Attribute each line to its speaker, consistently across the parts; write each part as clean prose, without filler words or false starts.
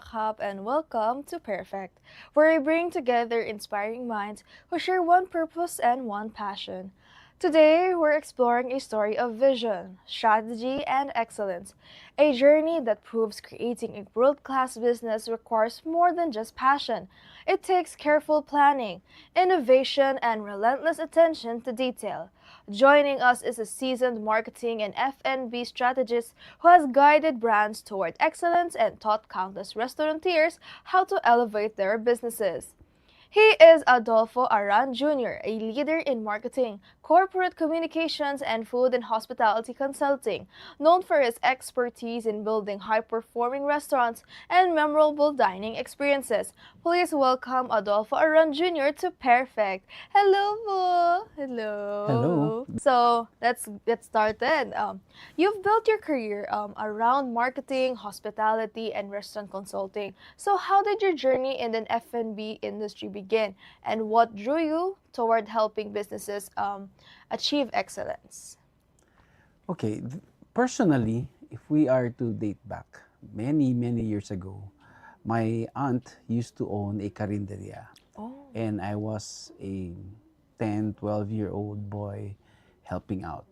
Speaker 1: Lacap and welcome to Pairfect, where I bring together inspiring minds who share one purpose and one passion. Today, we're exploring a story of vision, strategy, and excellence, a journey that proves creating a world-class business requires more than just passion. It takes careful planning, innovation, and relentless attention to detail. Joining us is a seasoned marketing and F&B strategist who has guided brands toward excellence and taught countless restaurateurs how to elevate their businesses. He is Adolfo Aran Jr., a leader in marketing, corporate communications, and food and hospitality consulting, known for his expertise in building high-performing restaurants and memorable dining experiences. Please welcome Adolfo Aran Jr. to Pairfect. Hello po!
Speaker 2: Hello.
Speaker 1: Hello! So, let's get started. You've built your career around marketing, hospitality, and restaurant consulting. So how did your journey in the F&B industry begin, and what drew you toward helping businesses achieve excellence?
Speaker 2: Okay, personally, if we are to date back many, many years ago, my aunt used to own a carinderia,
Speaker 1: Oh.
Speaker 2: and I was a 10, 12-year-old boy helping out.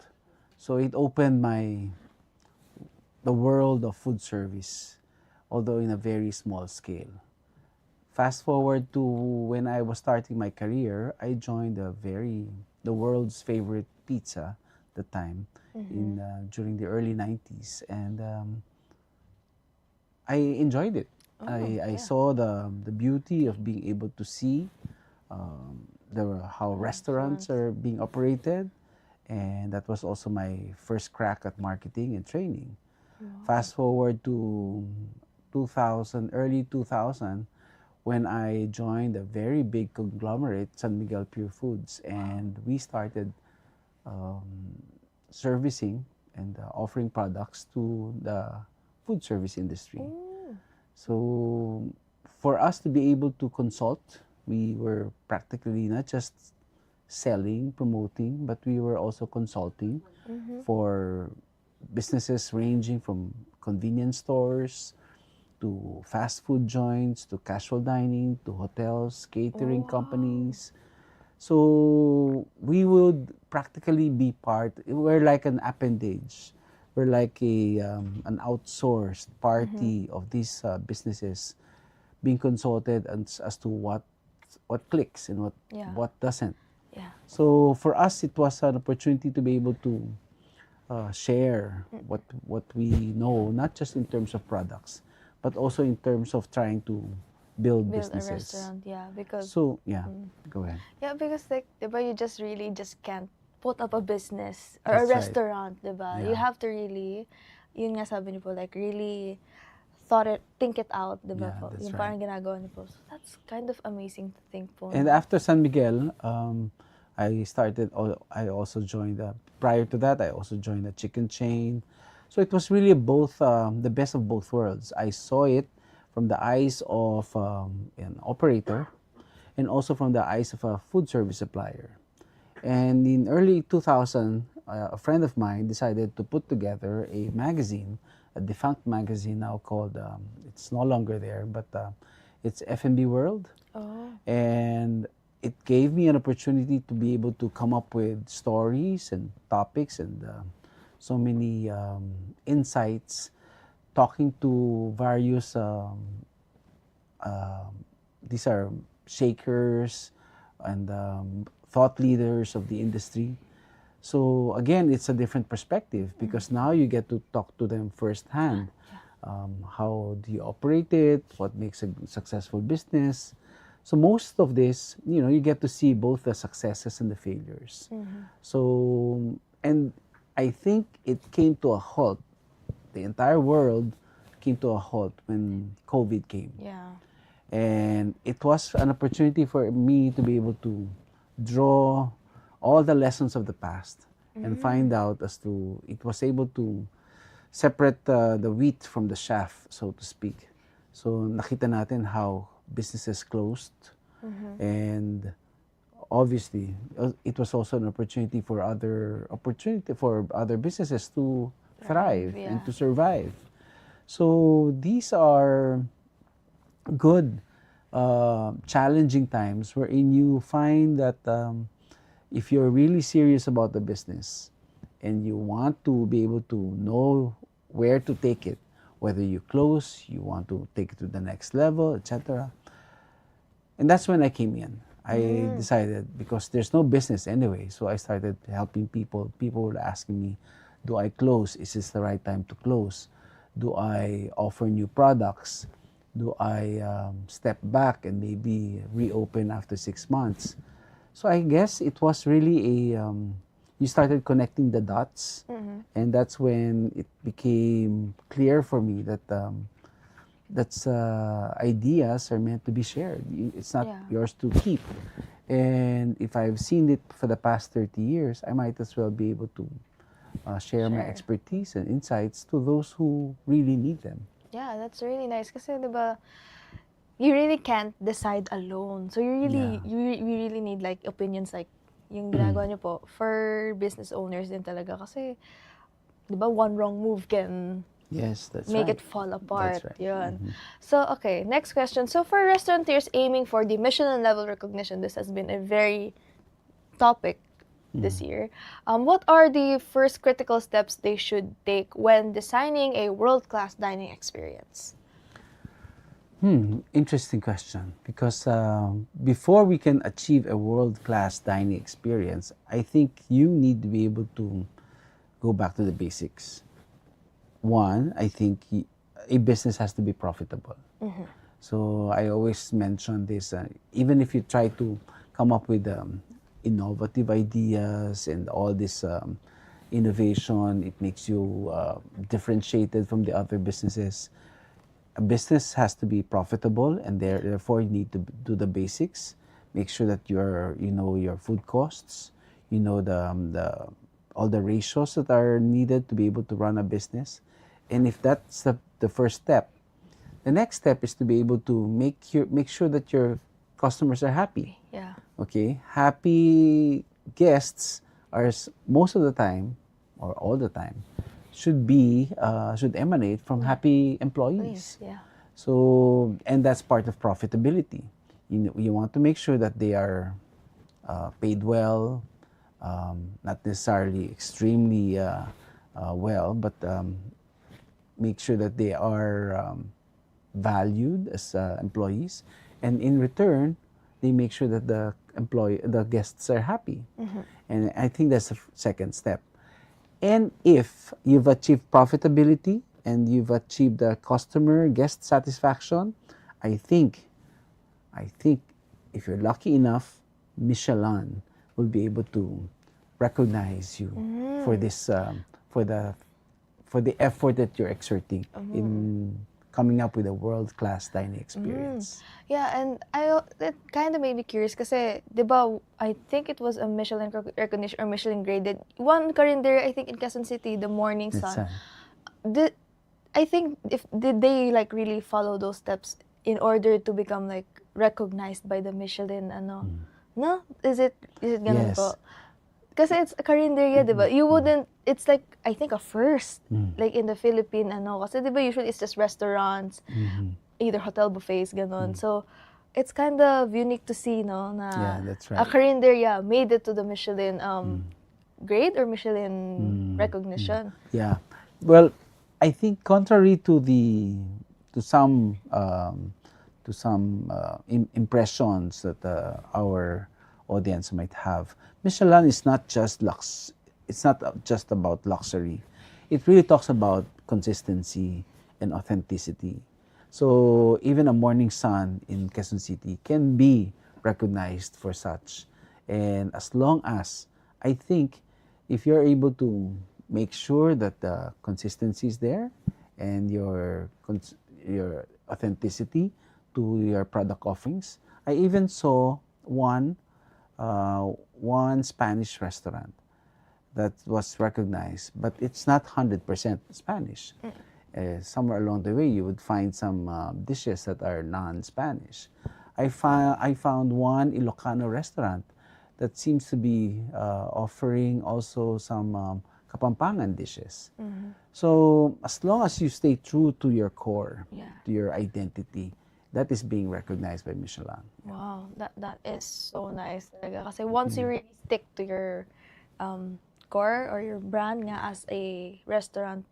Speaker 2: So it opened the world of food service, although in a very small scale. Fast forward to when I was starting my career, I joined the world's favorite pizza at the time
Speaker 1: Mm-hmm.
Speaker 2: in during the early 90s, and I enjoyed it.
Speaker 1: Oh,
Speaker 2: I
Speaker 1: yeah.
Speaker 2: saw the beauty of being able to see how restaurants
Speaker 1: Restaurants.
Speaker 2: are being operated, and that was also my first crack at marketing and training.
Speaker 1: Wow.
Speaker 2: Fast forward to 2000, early 2000, when I joined a very big conglomerate, San Miguel Pure Foods,
Speaker 1: Wow.
Speaker 2: and we started um, servicing and offering products to the food service industry.
Speaker 1: Oh.
Speaker 2: So, for us to be able to consult, we were practically not just selling, promoting, but we were also consulting
Speaker 1: Mm-hmm.
Speaker 2: for businesses ranging from convenience stores to fast food joints to casual dining to hotels, catering
Speaker 1: Oh, wow.
Speaker 2: companies. So we would practically be part. We're like an appendage. We're like an outsourced
Speaker 1: Mm-hmm.
Speaker 2: party of these businesses being consulted as to what clicks and
Speaker 1: Yeah.
Speaker 2: what doesn't.
Speaker 1: Yeah.
Speaker 2: So for us, it was an opportunity to be able to share what we know, not just in terms of products, but also in terms of trying to build
Speaker 1: Build a
Speaker 2: businesses.
Speaker 1: restaurant, yeah, because
Speaker 2: So yeah,
Speaker 1: mm,
Speaker 2: go ahead.
Speaker 1: yeah, because like, 'di ba, you just really just can't put up a business or a
Speaker 2: That's right.
Speaker 1: restaurant, 'di ba? You
Speaker 2: Yeah,
Speaker 1: have to really, yun nga sabi niyo po, like really think it out, 'di ba
Speaker 2: yeah,
Speaker 1: po?
Speaker 2: that's
Speaker 1: Yung
Speaker 2: right.
Speaker 1: parang ginagawa niyo po. So that's kind of amazing to think po,
Speaker 2: And
Speaker 1: no?
Speaker 2: after San Miguel, I also joined. Prior to that, I also joined a chicken chain. So it was really both the best of both worlds. I saw it from the eyes of an operator, and also from the eyes of a food service supplier. And in early 2000, a friend of mine decided to put together a magazine, a defunct magazine now called, it's no longer there, but it's F&B World.
Speaker 1: Oh.
Speaker 2: And it gave me an opportunity to be able to come up with stories and topics and so many insights, talking to various um, these are shakers and thought leaders of the industry. So again, it's a different perspective because now you get to talk to them firsthand.
Speaker 1: Yeah.
Speaker 2: How do you operate it? What makes a successful business? So most of this, you get to see both the successes and the failures.
Speaker 1: Mm-hmm.
Speaker 2: So, and I think it came to a halt. The entire world came to a halt when COVID came.
Speaker 1: Yeah.
Speaker 2: And it was an opportunity for me to be able to draw all the lessons of the past and find
Speaker 1: Mm.
Speaker 2: out as to it was able to separate the wheat from the chaff, so to speak. So nakita natin how businesses closed,
Speaker 1: Mm-hmm.
Speaker 2: and obviously it was also an opportunity for other businesses to
Speaker 1: Thrive,
Speaker 2: thrive and
Speaker 1: yeah.
Speaker 2: to survive. So these are good, challenging times wherein you find that if you're really serious about the business and you want to be able to know where to take it, whether you close, you want to take it to the next level, etc. And that's when I came in. I
Speaker 1: Mm.
Speaker 2: decided because there's no business anyway, so I started helping people. People were asking me, do I close? Is this the right time to close? Do I offer new products? Do I step back and maybe reopen after 6 months? So I guess it was really you started connecting the dots,
Speaker 1: Mhm.
Speaker 2: and that's when it became clear for me that that's ideas are meant to be shared. It's not
Speaker 1: Yeah.
Speaker 2: yours to keep. And if I've seen it for the past 30 years, I might as well be able to share my
Speaker 1: Sure.
Speaker 2: expertise and insights to those who really need them.
Speaker 1: Yeah, that's really nice kasi 'di ba, you really can't decide alone. So
Speaker 2: Yeah.
Speaker 1: you really need like opinions like yung ginagawa niyo po for business owners din talaga kasi 'di ba one wrong move can
Speaker 2: Yes, that's
Speaker 1: make
Speaker 2: right.
Speaker 1: it fall
Speaker 2: That's
Speaker 1: apart.
Speaker 2: right.
Speaker 1: Yun.
Speaker 2: Hmm.
Speaker 1: So, okay, next question. So, for restaurateurs aiming for the Michelin-level recognition, this has been a very topic this year. What are the first critical steps they should take when designing a world-class dining experience?
Speaker 2: Interesting question. Because before we can achieve a world-class dining experience, I think you need to be able to go back to the basics. One, I think a business has to be profitable. So I always mention this. Even if you try to come up with innovative ideas and all this innovation, it makes you differentiated from the other businesses. A business has to be profitable, and therefore you need to do the basics. Make sure that you know your food costs, you know the all the ratios that are needed to be able to run a business. And if that's the first step, the next step is to be able to make sure that your customers are happy.
Speaker 1: Yeah.
Speaker 2: Okay, happy guests are most of the time, or all the time, should emanate from happy
Speaker 1: Please,
Speaker 2: employees.
Speaker 1: yeah.
Speaker 2: So, and that's part of profitability. You want to make sure that they are paid well, not necessarily extremely well, but make sure that they are valued as employees, and in return, they make sure that the guests are happy. And I think that's the second step. And if you've achieved profitability and you've achieved the customer guest satisfaction, I think I think if you're lucky enough, Michelin will be able to recognize you for this for the for the effort that you're exerting in coming up with a world-class dining experience.
Speaker 1: Yeah, and it kind of made me curious kasi, 'di ba, I think it was a Michelin recognition or Michelin graded. One ka rin there, I think in Quezon City, the Morning
Speaker 2: It's
Speaker 1: Sun. Did I think if did they like really follow those steps in order to become like recognized by the Michelin ano? No? Is it ganun po?
Speaker 2: yes.
Speaker 1: Kasi it's a karinderya, 'di ba? You wouldn't it's like I think a first like in the Philippine ano kasi 'di ba usually it's just restaurants, either hotel buffets ganun. So it's kind of unique to see no
Speaker 2: Yeah,
Speaker 1: na
Speaker 2: that's
Speaker 1: a
Speaker 2: right.
Speaker 1: karinderya made it to the Michelin grade or Michelin recognition.
Speaker 2: Yeah. Well, I think contrary to the to some impressions that our audience might have, Michelin is not just lux. It's not just about luxury. It really talks about consistency and authenticity. So even a morning sun in Quezon City can be recognized for such. And as long as I think if you're able to make sure that the consistency is there and your authenticity to your product offerings. I even saw one Spanish restaurant that was recognized, but it's not 100% Spanish. Somewhere along the way, you would find some dishes that are non-Spanish. I found one Ilocano restaurant that seems to be offering also some Kapampangan dishes. So as long as you stay true to your core,
Speaker 1: Yeah.
Speaker 2: to your identity, that is being recognized by Michelin.
Speaker 1: Wow, that is so nice talaga. Kasi once you
Speaker 2: Mm.
Speaker 1: really stick to your core or your brand nga as a restaurant,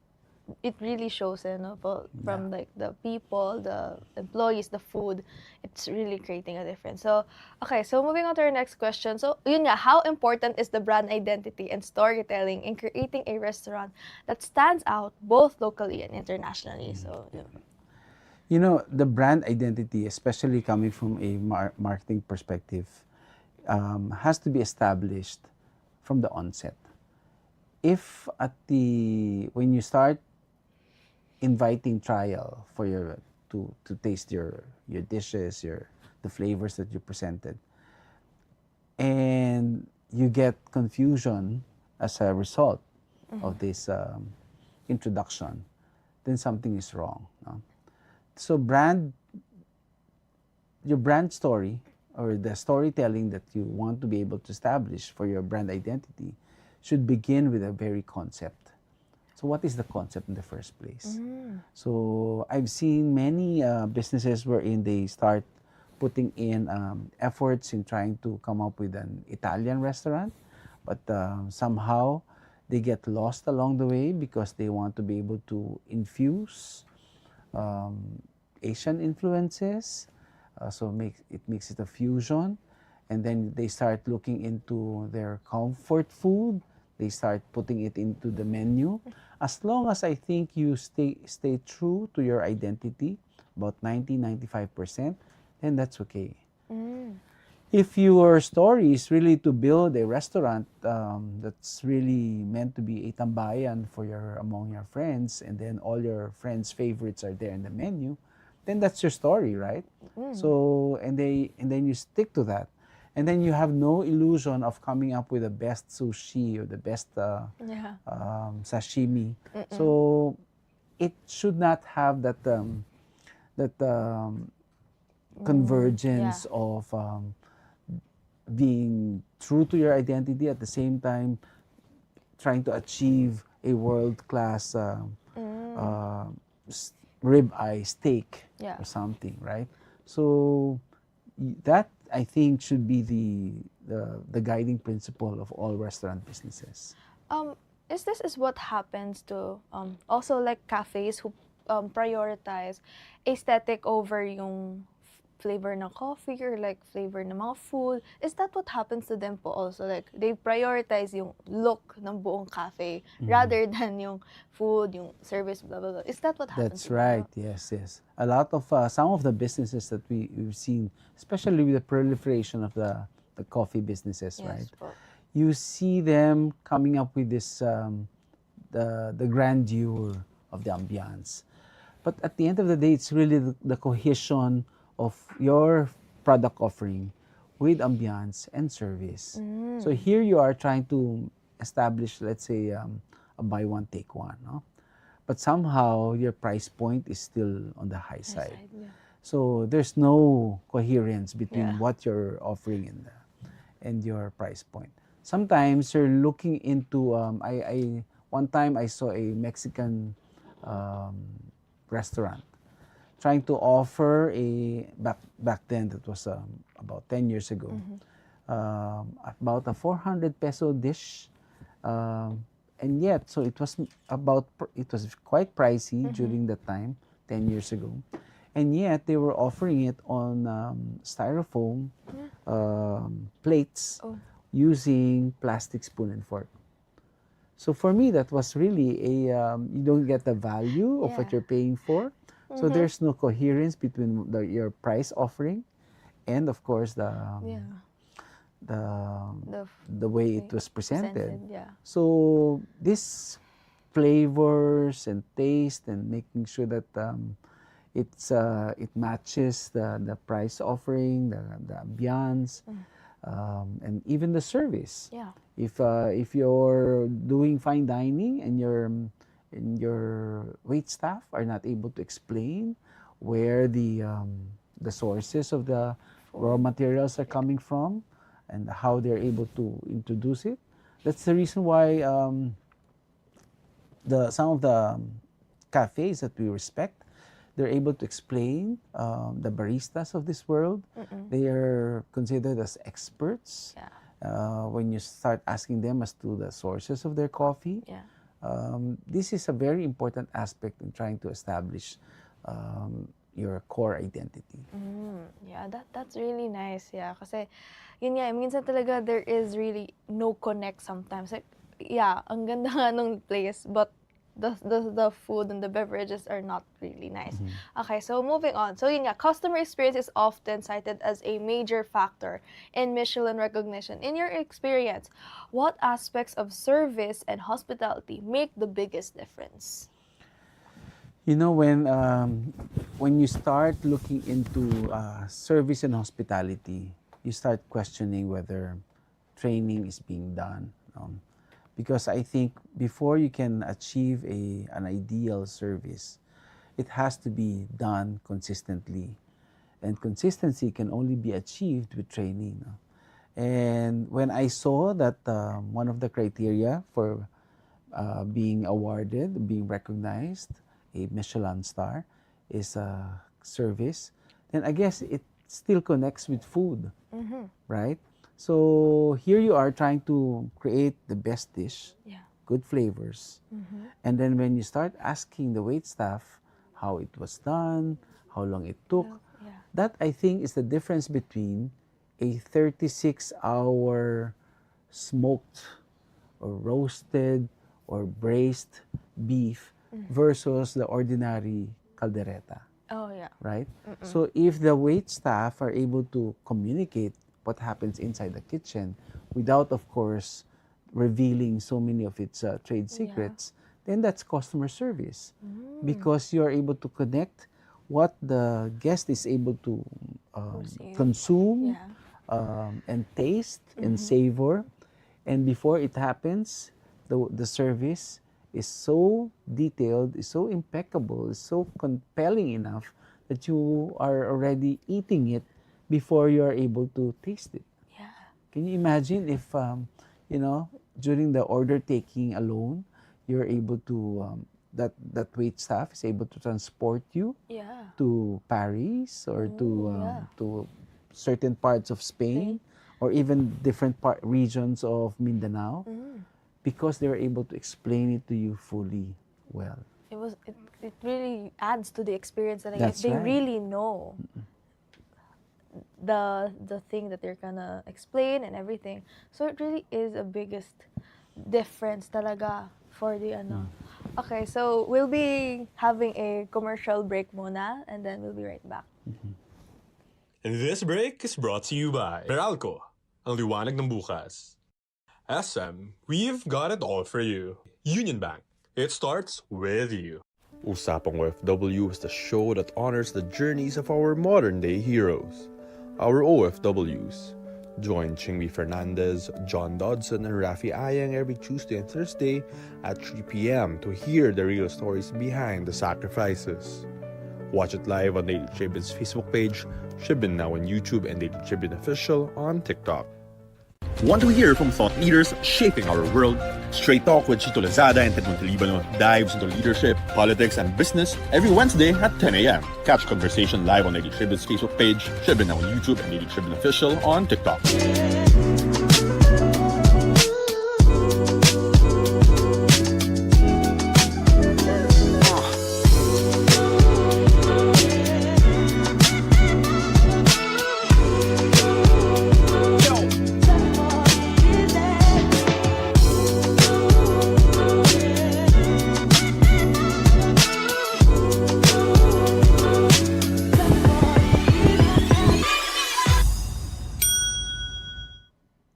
Speaker 1: it really shows, no,
Speaker 2: Yeah.
Speaker 1: from like the people, the employees, the food, it's really creating a difference. So, okay, so moving on to our next question. So, yun nga, how important is the brand identity and storytelling in creating a restaurant that stands out both locally and internationally? So,
Speaker 2: Yeah.
Speaker 1: yun.
Speaker 2: You know, the brand identity, especially coming from a marketing perspective, has to be established from the onset. If at the when you start inviting trial for your to taste your dishes, your the flavors that you presented, and you get confusion as a result of this introduction, then something is wrong. No? So your brand story or the storytelling that you want to be able to establish for your brand identity should begin with a very concept. So what is the concept in the first place? So I've seen many businesses wherein they start putting in efforts in trying to come up with an Italian restaurant, but somehow they get lost along the way because they want to be able to infuse um, Asian influences. So makes it a fusion, and then they start looking into their comfort food. They start putting it into the menu. As long as I think you stay true to your identity, about 90-95%, then that's okay.
Speaker 1: Mm.
Speaker 2: If your story is really to build a restaurant that's really meant to be a tambayan for your among your friends, and then all your friends' favorites are there in the menu, then that's your story, right? So and then you stick to that, and then you have no illusion of coming up with the best sushi or the best
Speaker 1: Yeah.
Speaker 2: sashimi.
Speaker 1: Mm-mm.
Speaker 2: So it should not have that
Speaker 1: Yeah.
Speaker 2: convergence of being true to your identity at the same time trying to achieve a world-class
Speaker 1: Mm.
Speaker 2: uh, rib-eye steak
Speaker 1: Yeah.
Speaker 2: or something, right? So that I think should be the guiding principle of all restaurant businesses.
Speaker 1: Um, is this is what happens to also like cafes who prioritize aesthetic over yung flavor ng coffee or like flavor ng mga food? Is that what happens to them po also? Like they prioritize yung look ng buong cafe rather than yung food, yung service, blah blah blah. Is that what happens
Speaker 2: That's
Speaker 1: to them
Speaker 2: right.
Speaker 1: po?
Speaker 2: Yes, yes. A lot of some of the businesses that we've seen, especially with the proliferation of the coffee businesses, right?
Speaker 1: Yes po.
Speaker 2: You see them coming up with this the grandeur of the ambiance. But at the end of the day, it's really the cohesion of your product offering with ambiance and service. So here you are trying to establish, let's say, a buy one take one, no? But somehow your price point is still on the high
Speaker 1: Yes,
Speaker 2: side.
Speaker 1: yeah.
Speaker 2: So there's no coherence
Speaker 1: Yeah.
Speaker 2: between what you're offering and your price point. Sometimes you're looking into I one time I saw a Mexican um, restaurant trying to offer a back then that was about 10 years ago about a 400 peso dish and yet so it was quite pricey during that time 10 years ago, and yet they were offering it on styrofoam plates
Speaker 1: Oh.
Speaker 2: using plastic spoon and fork. So for me, that was really you don't get the value of what
Speaker 1: Yeah.
Speaker 2: you're paying for. So there's no coherence between your price offering and of course
Speaker 1: Yeah.
Speaker 2: the
Speaker 1: The
Speaker 2: the way it
Speaker 1: way
Speaker 2: was presented.
Speaker 1: presented, yeah.
Speaker 2: So these flavors and taste and making sure that it matches the price offering, the ambiance, and even the service.
Speaker 1: Yeah.
Speaker 2: If you're doing fine dining and your wait staff are not able to explain where the sources of the raw materials are coming from and how they're able to introduce it, that's the reason why the some of the cafes that we respect, they're able to explain the baristas of this world. They are considered as experts.
Speaker 1: Yeah.
Speaker 2: When you start asking them as to the sources of their coffee,
Speaker 1: Yeah.
Speaker 2: this is a very important aspect in trying to establish your core identity.
Speaker 1: Yeah, that's really nice. Yeah, kasi yun nga, minsan talaga there is really no connect sometimes. Like, yeah, ang ganda nga nung place, but the food and the beverages are not really nice. Okay, so moving on. So yun nga, customer experience is often cited as a major factor in Michelin recognition. In your experience, what aspects of service and hospitality make the biggest difference?
Speaker 2: You know, when you start looking into service and hospitality, you start questioning whether training is being done. Because I think before you can achieve an ideal service, it has to be done consistently. And consistency can only be achieved with training. And when I saw that one of the criteria for being awarded, being recognized, a Michelin star, is service, then I guess it still connects with food, right? So here you are trying to create the best dish,
Speaker 1: Yeah.
Speaker 2: good flavors, and then when you start asking the wait staff how it was done, how long it took,
Speaker 1: Yeah.
Speaker 2: that I think is the difference between a 36-hour smoked or roasted or braised beef versus the ordinary caldereta,
Speaker 1: Oh, yeah.
Speaker 2: right? So if the wait staff are able to communicate what happens inside the kitchen without, of course, revealing so many of its trade secrets, then that's customer service because you are able to connect what the guest is able to
Speaker 1: Receive.
Speaker 2: consume
Speaker 1: Yeah.
Speaker 2: and taste and savor. And before it happens, the service is so detailed, is so impeccable, is so compelling enough that you are already eating it before you are able to taste it.
Speaker 1: Yeah.
Speaker 2: Can you imagine if, during the order taking alone, you're able to, that wait staff is able to transport you
Speaker 1: Yeah.
Speaker 2: to Paris or
Speaker 1: yeah.
Speaker 2: to certain parts of Spain or even different regions of Mindanao because they were able to explain it to you fully well.
Speaker 1: It really adds to the experience that I guess
Speaker 2: That's
Speaker 1: they
Speaker 2: right.
Speaker 1: really know the thing that they're gonna explain and everything. So it really is a biggest difference talaga for the ano. Okay, so we'll be having a commercial break muna and then we'll be right back.
Speaker 3: This break is brought to you by Meralco, ang liwanag ng bukas. SM, we've got it all for you. Union Bank, it starts with you.
Speaker 4: Usapang OFW is the show that honors the journeys of our modern-day heroes, our OFWs. Join Chingby Fernandez, John Dodson, and Rafi Ayang every Tuesday and Thursday at 3 p.m. to hear the real stories behind the sacrifices. Watch it live on Daily Tribun's Facebook page, Tribune Now on YouTube, and Daily Tribune Official on TikTok.
Speaker 5: Want to hear from thought leaders shaping our world? Straight Talk with Chito Lazada and Ted Montalibano dives into leadership, politics, and business every Wednesday at 10 a.m. Catch conversation live on Daily Tribune's Facebook page, Tribune Now on YouTube, and Daily Tribune Official on TikTok.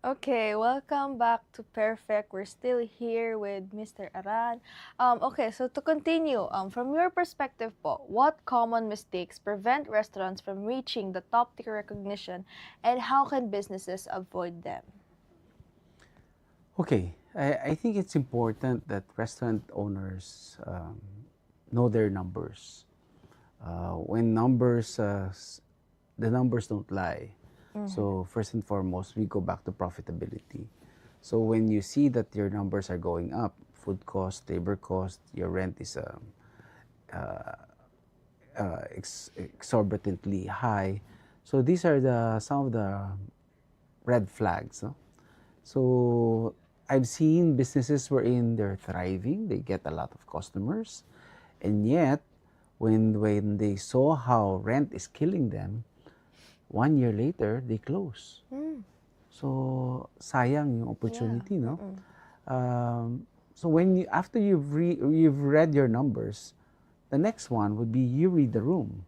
Speaker 1: Okay, welcome back to Pairfect. We're still here with Mr. Aran. Okay, so to continue, from your perspective po, what common mistakes prevent restaurants from reaching the top tier recognition and how can businesses avoid them?
Speaker 2: Okay, I think it's important that restaurant owners know their numbers. When the numbers don't lie. So first and foremost, we go back to profitability. So when you see that your numbers are going up, food cost, labor cost, your rent is exorbitantly high. So these are some of the red flags. No? So I've seen businesses wherein they're thriving, they get a lot of customers, and yet when they saw how rent is killing them, 1 year later they close. So sayang yung opportunity, no? So after you've read your numbers, the next one would be you read the room,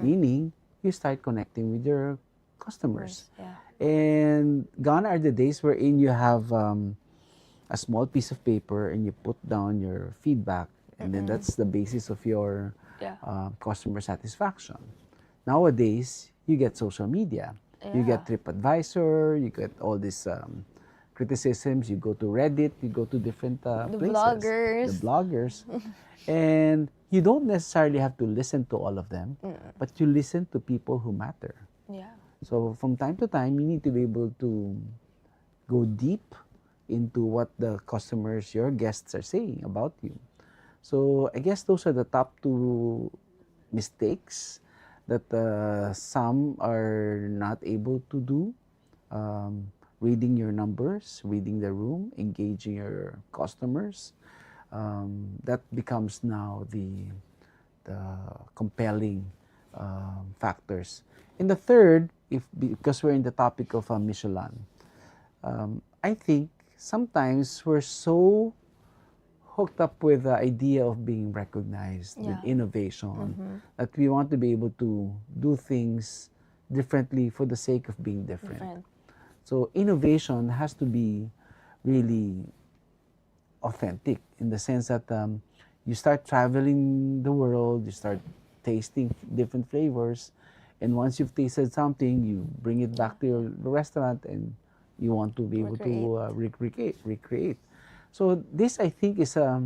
Speaker 2: meaning you start connecting with your customers.
Speaker 1: Yeah.
Speaker 2: And gone are the days wherein you have a small piece of paper and you put down your feedback, and then that's the basis of your customer satisfaction. Nowadays, you get social media. You get TripAdvisor, you get all these criticisms, you go to Reddit, you go to different places. The bloggers. And you don't necessarily have to listen to all of them, but you listen to people who matter.
Speaker 1: Yeah.
Speaker 2: So from time to time, you need to be able to go deep into what the customers, your guests are saying about you. So I guess those are the top two mistakes that some are not able to do. Reading your numbers, reading the room, engaging your customers. That becomes now the compelling factors. And the third, because we're in the topic of Michelin, I think sometimes we're so hooked up with the idea of being recognized, with innovation, that we want to be able to do things differently for the sake of being different. So innovation has to be really authentic in the sense that you start traveling the world, you start tasting different flavors, and once you've tasted something, you bring it back to your restaurant and you want to be able to recreate. So this, I think, is to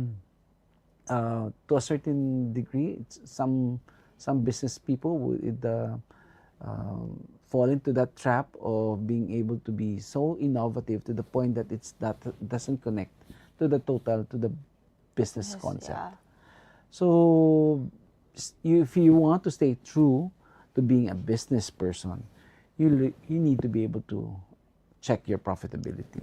Speaker 2: a certain degree, some business people would fall into that trap of being able to be so innovative to the point that that doesn't connect to the business concept. Yeah. So if you want to stay true to being a business person, you need to be able to check your profitability,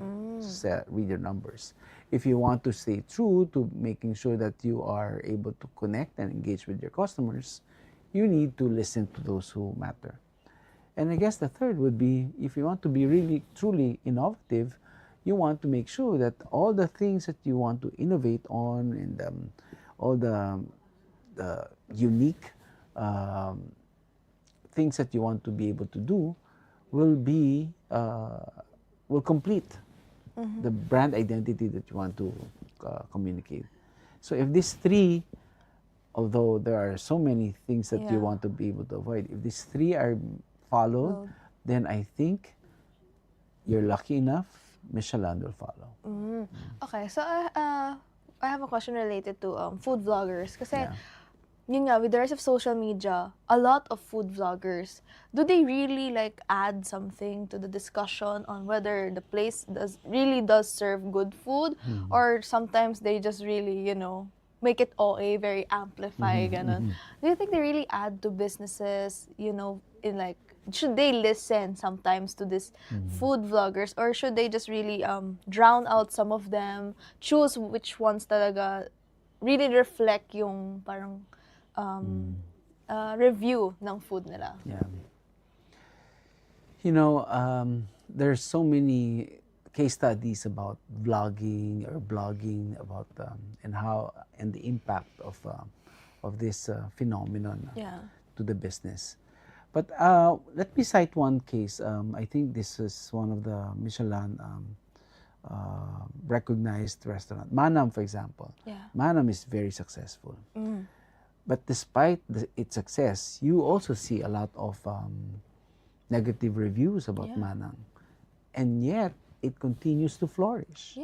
Speaker 2: read your numbers. If you want to stay true to making sure that you are able to connect and engage with your customers, you need to listen to those who matter. And I guess the third would be, if you want to be really, truly innovative, you want to make sure that all the things that you want to innovate on and all the unique things that you want to be able to do will complete the brand identity that you want to communicate. So if these three, although there are so many things that you want to be able to avoid, if these three are followed, then I think you're lucky enough, Michelin will follow.
Speaker 1: Okay, so I have a question related to food vloggers. Kasi, yun nga, with the rise of social media, a lot of food vloggers, do they really like add something to the discussion on whether the place really does serve good food, or sometimes they just really, make it OA, very amplified, ganun. Do you think they really add to businesses, in like, should they listen sometimes to this food vloggers, or should they just really drown out some of them, choose which ones talaga really reflect yung parang review ng food nila?
Speaker 2: Yeah. There's so many case studies about vlogging or blogging about and the impact of this phenomenon to the business. But let me cite one case. I think this is one of the Michelin recognized restaurant. Manam, for example. Manam is very successful. But despite its success, you also see a lot of negative reviews about Manam. And yet, it continues to flourish.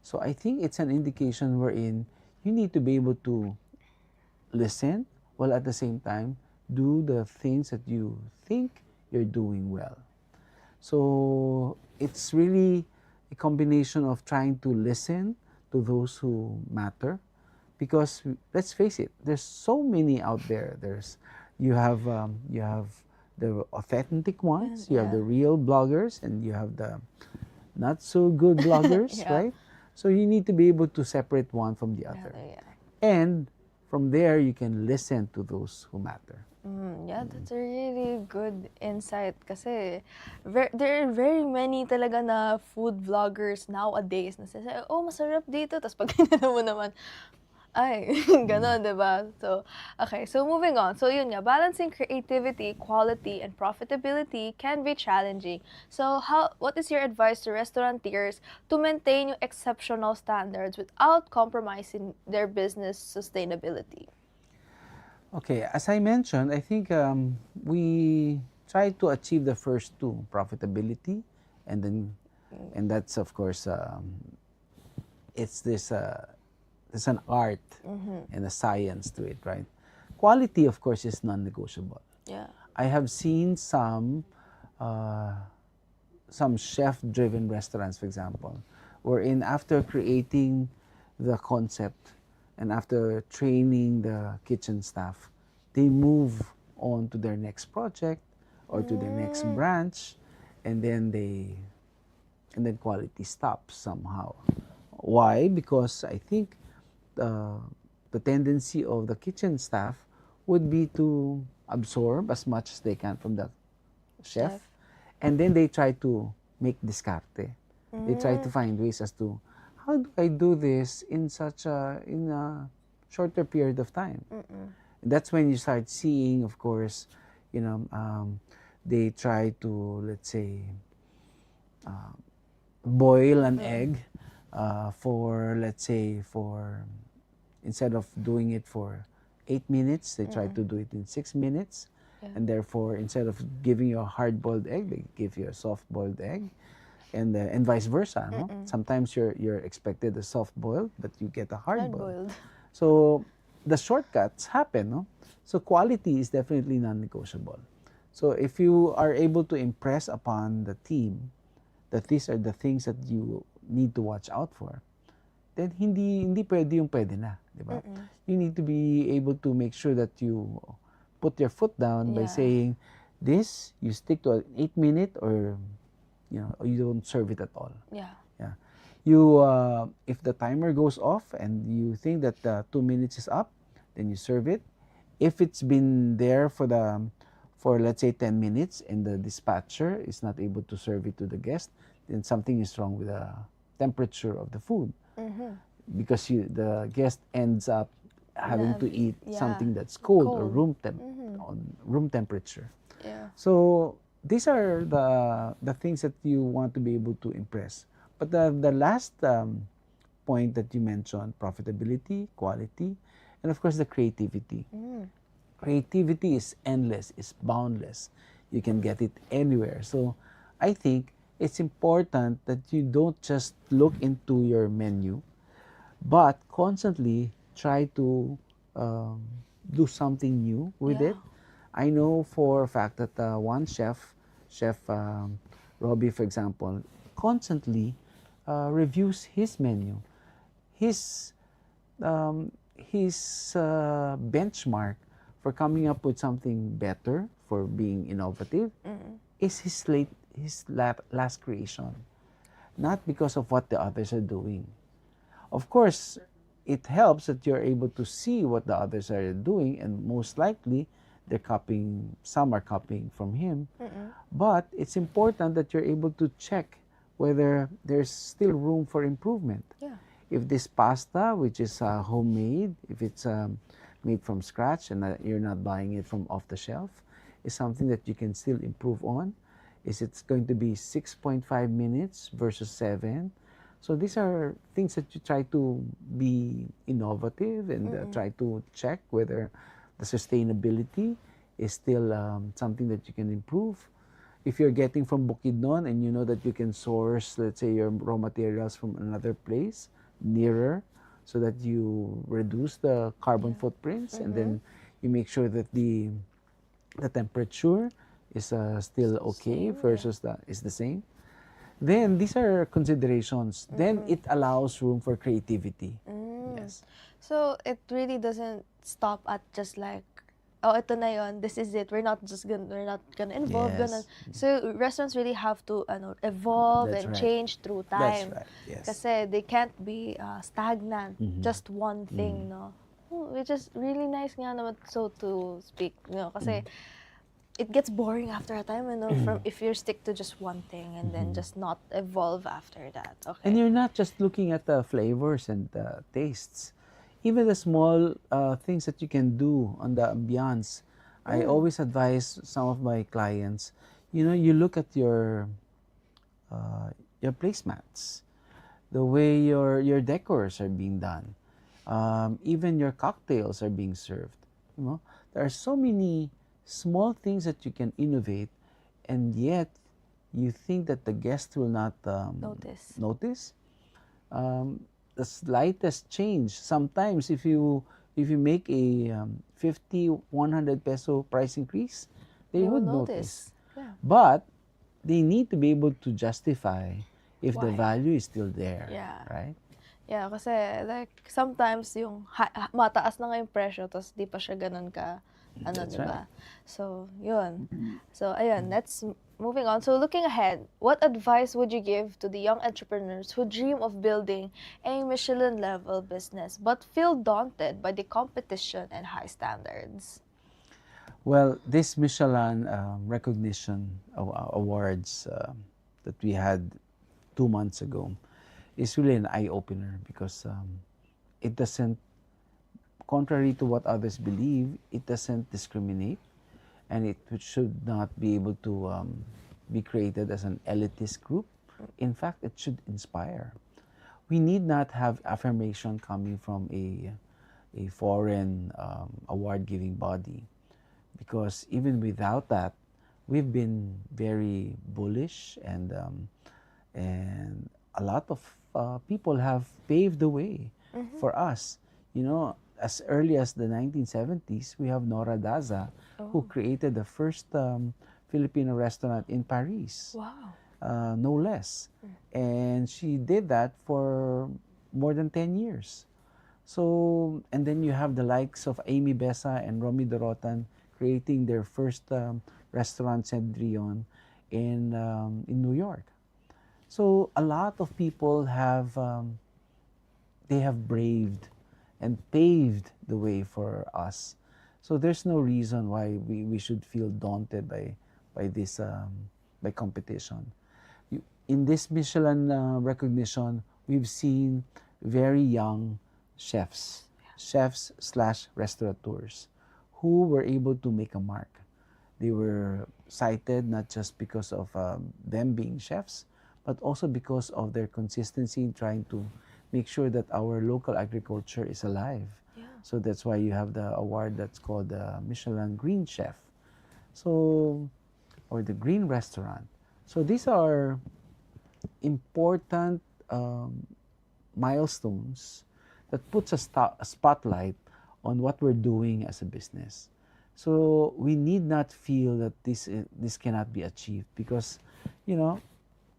Speaker 2: So I think it's an indication wherein you need to be able to listen while at the same time do the things that you think you're doing well. So it's really a combination of trying to listen to those who matter, because let's face it, there's so many out there. You have the authentic ones, you have
Speaker 1: Yeah.
Speaker 2: the real bloggers, and you have the not so good bloggers,
Speaker 1: Yeah.
Speaker 2: right? So you need to be able to separate one from the other.
Speaker 1: Yeah.
Speaker 2: And from there, you can listen to those who matter.
Speaker 1: Yeah, that's a really good insight kasi there are very many talaga na food vloggers nowadays na sinasabi, oh, masarap dito. Tapos pag tinanong mo naman, ay, ganon, diba? So, okay, so moving on. So, yun nga, balancing creativity, quality, and profitability can be challenging. So, what is your advice to restaurateurs to maintain yung exceptional standards without compromising their business sustainability?
Speaker 2: Okay, as I mentioned, I think we try to achieve the first two, profitability, and then, and that's of course, it's this, there's an art and a science to it, right? Quality, of course, is non-negotiable.
Speaker 1: Yeah.
Speaker 2: I have seen uh, some chef-driven restaurants, for example, wherein after creating the concept and after training the kitchen staff, they move on to their next project or to their next branch, and then quality stops somehow. Why? Because I think the tendency of the kitchen staff would be to absorb as much as they can from the chef,
Speaker 1: Chef.
Speaker 2: and then they try to make discarte. They try to find ways as to how do I do this in a shorter period of time. That's when you start seeing, of course, they try to, let's say, boil an egg for, let's say, for instead of doing it for 8 minutes, they try to do it in 6 minutes.
Speaker 1: Yeah.
Speaker 2: And therefore, instead of giving you a hard-boiled egg, they give you a soft-boiled egg, and vice versa. No? Sometimes you're expected a soft-boiled, but you get a hard-boiled.
Speaker 1: Hard-boiled.
Speaker 2: So the shortcuts happen. No? So quality is definitely non-negotiable. So if you are able to impress upon the team that these are the things that you need to watch out for, then hindi pwede yung pwede na, di ba? You need to be able to make sure that you put your foot down by
Speaker 1: Yeah.
Speaker 2: saying, this, you stick to an 8-minute, or you don't serve it at all.
Speaker 1: Yeah.
Speaker 2: Yeah. You, if the timer goes off and you think that 2 minutes is up, then you serve it. If it's been there for let's say 10 minutes and the dispatcher is not able to serve it to the guest, then something is wrong with the temperature of the food. Because the guest ends up having to eat something that's cold, or on room temperature.
Speaker 1: Yeah.
Speaker 2: So these are the things that you want to be able to impress. But the last point that you mentioned, profitability, quality, and of course the creativity. Creativity is endless, is boundless. You can get it anywhere. So I think it's important that you don't just look into your menu, but constantly try to do something new with it. I know for a fact that one chef, Robbie, for example, constantly reviews his menu. His benchmark for coming up with something better, for being innovative, is his last creation. Not because of what the others are doing. Of course, it helps that you're able to see what the others are doing, and most likely some are copying from him. But it's important that you're able to check whether there's still room for improvement.
Speaker 1: Yeah.
Speaker 2: If this pasta, which is homemade, if it's made from scratch and you're not buying it from off the shelf, is something that you can still improve on. Is it going to be 6.5 minutes versus 7? So these are things that you try to be innovative and try to check whether the sustainability is still something that you can improve. If you're getting from Bukidnon and you know that you can source, let's say, your raw materials from another place nearer, so that you reduce the carbon footprints, and then you make sure that the temperature is still okay versus is the same. Then these are considerations. Then it allows room for creativity. Yes.
Speaker 1: So it really doesn't stop at just like oh, ito na yon, this is it. We're not gonna involve, gonna.
Speaker 2: Yes,
Speaker 1: So restaurants really have to evolve
Speaker 2: that's
Speaker 1: and
Speaker 2: right.
Speaker 1: change through
Speaker 2: That's
Speaker 1: time.
Speaker 2: right. Yes.
Speaker 1: Kasi they can't be stagnant,
Speaker 2: Mhm.
Speaker 1: just one thing, no. Which is really nice nga naman, so to speak, kasi it gets boring after a time, from if you stick to just one thing and then just not evolve after that.
Speaker 2: And
Speaker 1: Okay.
Speaker 2: you're not just looking at the flavors and the tastes, even the small things that you can do on the ambiance. I always advise some of my clients, you look at your placemats, the way your decors are being done, even your cocktails are being served. There are so many small things that you can innovate, and yet you think that the guest will not notice. The slightest change. Sometimes if you make a 50, 100 peso price increase, they
Speaker 1: They will
Speaker 2: would notice.
Speaker 1: notice. Yeah.
Speaker 2: But they need to be able to justify if the
Speaker 1: Why?
Speaker 2: value is still there,
Speaker 1: Yeah.
Speaker 2: right?
Speaker 1: Yeah, kasi like sometimes yung mataas na nga yung presyo tapos di pa siya ganun ka
Speaker 2: That's
Speaker 1: di ba?
Speaker 2: right.
Speaker 1: So, yun. So, ayun, let's moving on. So, looking ahead, what advice would you give to the young entrepreneurs who dream of building a Michelin-level business but feel daunted by the competition and high standards?
Speaker 2: Well, this Michelin recognition awards that we had 2 months ago is really an eye opener because it doesn't, contrary to what others believe, it doesn't discriminate, and it should not be able to be created as an elitist group. In fact, it should inspire. We need not have affirmation coming from a foreign award giving body, because even without that, we've been very bullish, and a lot of people have paved the way for us. As early as the 1970s, we have Nora Daza, who created the first Filipino restaurant in Paris,
Speaker 1: Wow.
Speaker 2: no less. And she did that for more than 10 years. So, and then you have the likes of Amy Besa and Romy Dorotan creating their first restaurant, Cendrillon, in New York. So a lot of people they have braved and paved the way for us. So there's no reason why we should feel daunted by this by competition. In this Michelin recognition, we've seen very young chefs slash restaurateurs who were able to make a mark. They were cited not just because of them being chefs, but also because of their consistency in trying to make sure that our local agriculture is alive.
Speaker 1: Yeah.
Speaker 2: So that's why you have the award that's called the Michelin Green Chef. So, or the Green Restaurant. So these are important milestones that puts a spotlight on what we're doing as a business. So we need not feel that this cannot be achieved, because,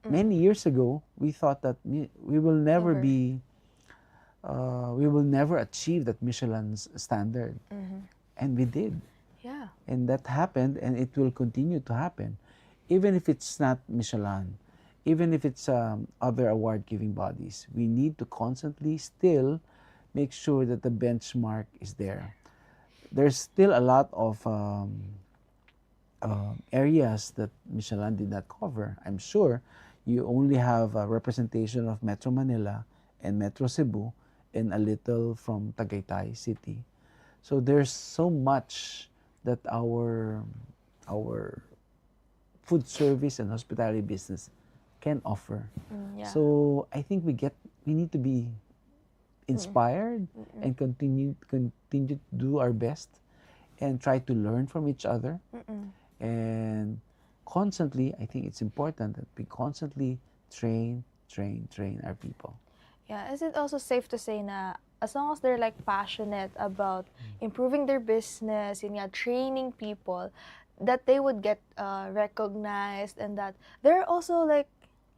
Speaker 2: many years ago we thought that we will never
Speaker 1: Never.
Speaker 2: be, we will never achieve that Michelin's standard, and we did,
Speaker 1: Yeah.
Speaker 2: and that happened, and it will continue to happen, even if it's not Michelin, even if it's other award-giving bodies. We need to constantly still make sure that the benchmark is there. There's still a lot of areas that Michelin did not cover. I'm sure you only have a representation of Metro Manila and Metro Cebu and a little from Tagaytay City. So there's so much that our food service and hospitality business can offer.
Speaker 1: Yeah.
Speaker 2: So I think we need to be inspired and continue to do our best and try to learn from each other. And constantly, I think it's important that we constantly train our people.
Speaker 1: Yeah, is it also safe to say na as long as they're like passionate about improving their business, yun nga, training people, that they would get recognized, and that there are also like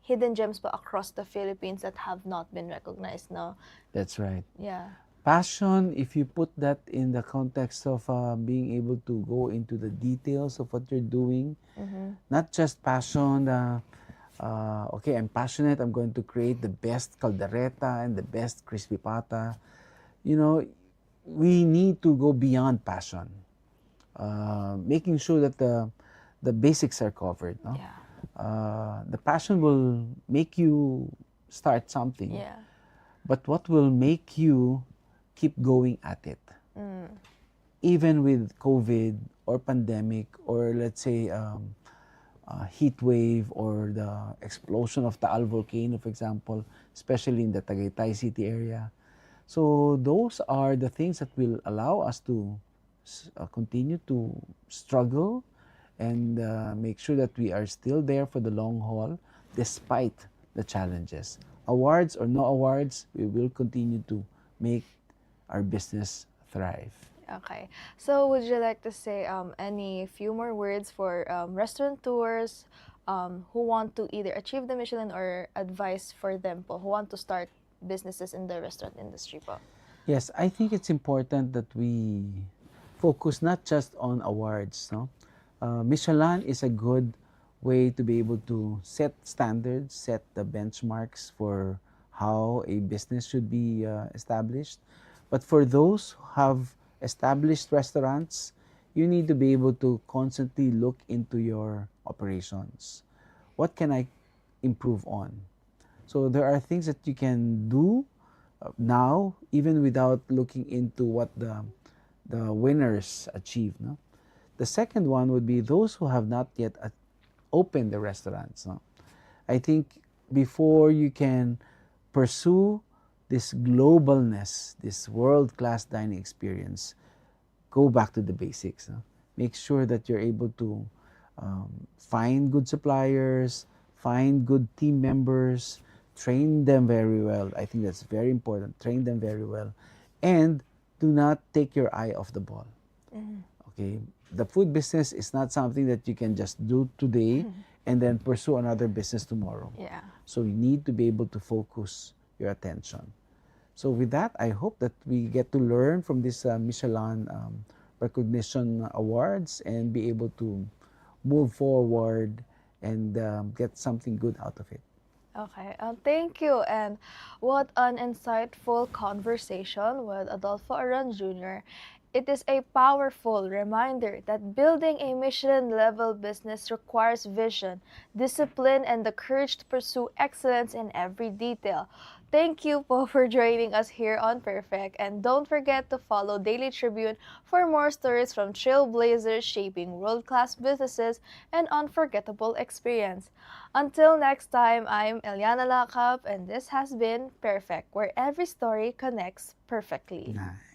Speaker 1: hidden gems pa across the Philippines that have not been recognized, no?
Speaker 2: That's right.
Speaker 1: Yeah.
Speaker 2: Passion, if you put that in the context of being able to go into the details of what you're doing, not just passion, okay, I'm passionate, I'm going to create the best caldereta and the best crispy pata. You know, we need to go beyond passion, making sure that the basics are covered. No?
Speaker 1: Yeah.
Speaker 2: The passion will make you start something,
Speaker 1: Yeah.
Speaker 2: but what will make you keep going at it? Even with COVID or pandemic, or let's say heat wave, or the explosion of Taal volcano, for example, especially in the Tagaytay City area. So those are the things that will allow us to continue to struggle and make sure that we are still there for the long haul despite the challenges. Awards or no awards, we will continue to make our business thrive.
Speaker 1: Okay. So would you like to say any few more words for restaurateurs who want to either achieve the Michelin, or advice for them po, who want to start businesses in the restaurant industry po?
Speaker 2: Yes, I think it's important that we focus not just on awards. No, Michelin is a good way to be able to set standards, set the benchmarks for how a business should be established. But for those who have established restaurants, you need to be able to constantly look into your operations. What can I improve on? So there are things that you can do now, even without looking into what the winners achieve. No? The second one would be those who have not yet opened the restaurants. No? I think before you can pursue this globalness, this world-class dining experience, go back to the basics. No? Make sure that you're able to find good suppliers, find good team members, train them very well. I think that's very important. Train them very well. And do not take your eye off the ball. Okay? The food business is not something that you can just do today and then pursue another business tomorrow.
Speaker 1: Yeah.
Speaker 2: So you need to be able to focus your attention. So with that, I hope that we get to learn from this Michelin recognition awards and be able to move forward and get something good out of it.
Speaker 1: Okay, thank you. And what an insightful conversation with Adolfo Aran Jr. It is a powerful reminder that building a Michelin-level business requires vision, discipline, and the courage to pursue excellence in every detail. Thank you po for joining us here on Pairfect, and don't forget to follow Daily Tribune for more stories from trailblazers shaping world-class businesses and unforgettable experience. Until next time, I'm Eliana Lacap, and this has been Pairfect, where every story connects perfectly.
Speaker 2: Nice.